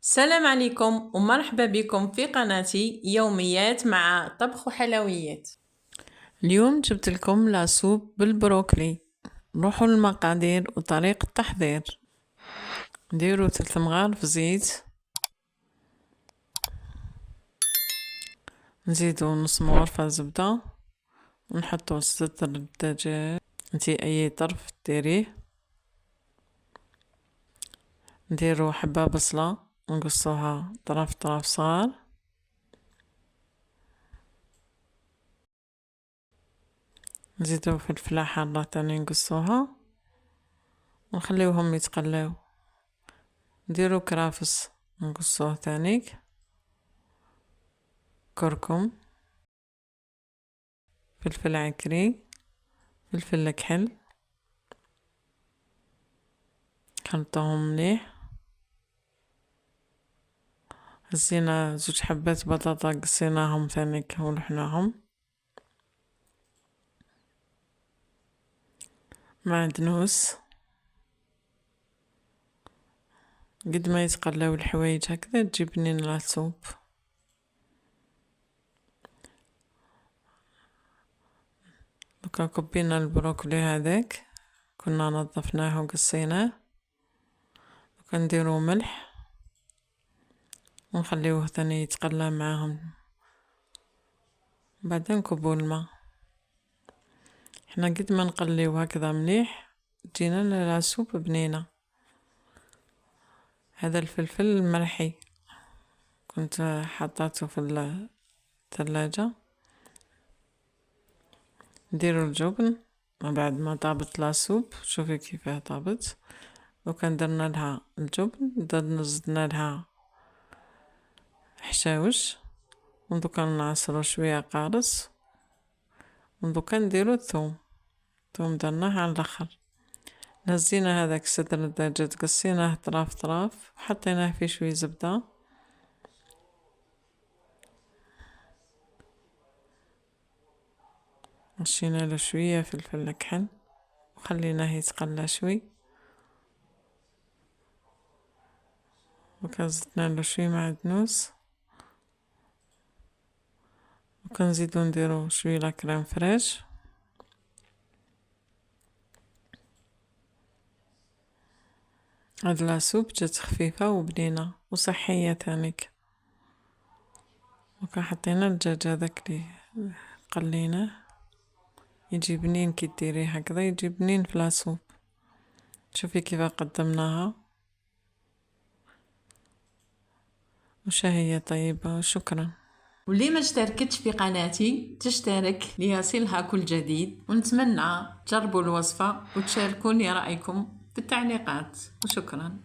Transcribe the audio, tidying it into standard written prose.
السلام عليكم ومرحبا بكم في قناتي يوميات مع طبخ وحلويات. اليوم جبت لكم لاسوب بالبروكلي. نروحوا للمقادير وطريقة التحضير. نديروا 3 مغارف زيت، نزيدوا نص مغرفة زبدة، ونحطوا صدر الدجاج انتي اي طرف ديريه، نديروا حبة بصلة نقصوها طرف صغار، نزيدو فلفلة حارة تاني نقصوها ونخليوهم يتقلاو، نديرو كرافس نقصوه تانيك، كركم، فلفل عكري، فلفل كحل، خلطوهم مليح. هزينا 2 حبات بطاطا قصيناهم ثانيك ولحناهم، معدنوس، قد ما يتقلاو الحوايج هكذا تجيب بنين لاسوب. دوكا كبينا البروكلي هذاك كنا نظفناه وقصيناه، دوكا نديرو ملح ونخليوه ثاني يتقلى معاهم، بعدين نكبو الماء. احنا قد ما نقليو هكذا مليح تجينا لاسوب بنينه. هذا الفلفل الملحي كنت حطيته في الثلاجة. نديرو الجبن بعد ما طابت لاسوب، شوفي كيفاه طابت. وكان درنا لها الجبن، زدنا لها حشاوش، ودوكا نعصرو شوية قارص، ودوكا نديرو الثوم درناه على الاخر. نزينا هذاك صدر الدجاج قصيناه طراف وحطيناه فيه شوية زبدة، رشينا له شوية فلفل كحل وخليناه يتقلى شوي، وكنزدنا له شوية معدنوس، وكنزيدو نديرو شوية لا كريم فريش. هاد لاسوب جات خفيفة وبنينة وصحية تانيك. وكا حطينا الدجاج هذاك لي قليناه، يجي بنين كي ديريه هكذا، يجي بنين في لاسوب. شوفي كيف قدمناها، وشهية طيبة، وشكرا. واللي ما اشتركتش في قناتي تشترك ليصلها كل جديد، ونتمنى تجربوا الوصفة وتشاركوني رأيكم في التعليقات، وشكرا.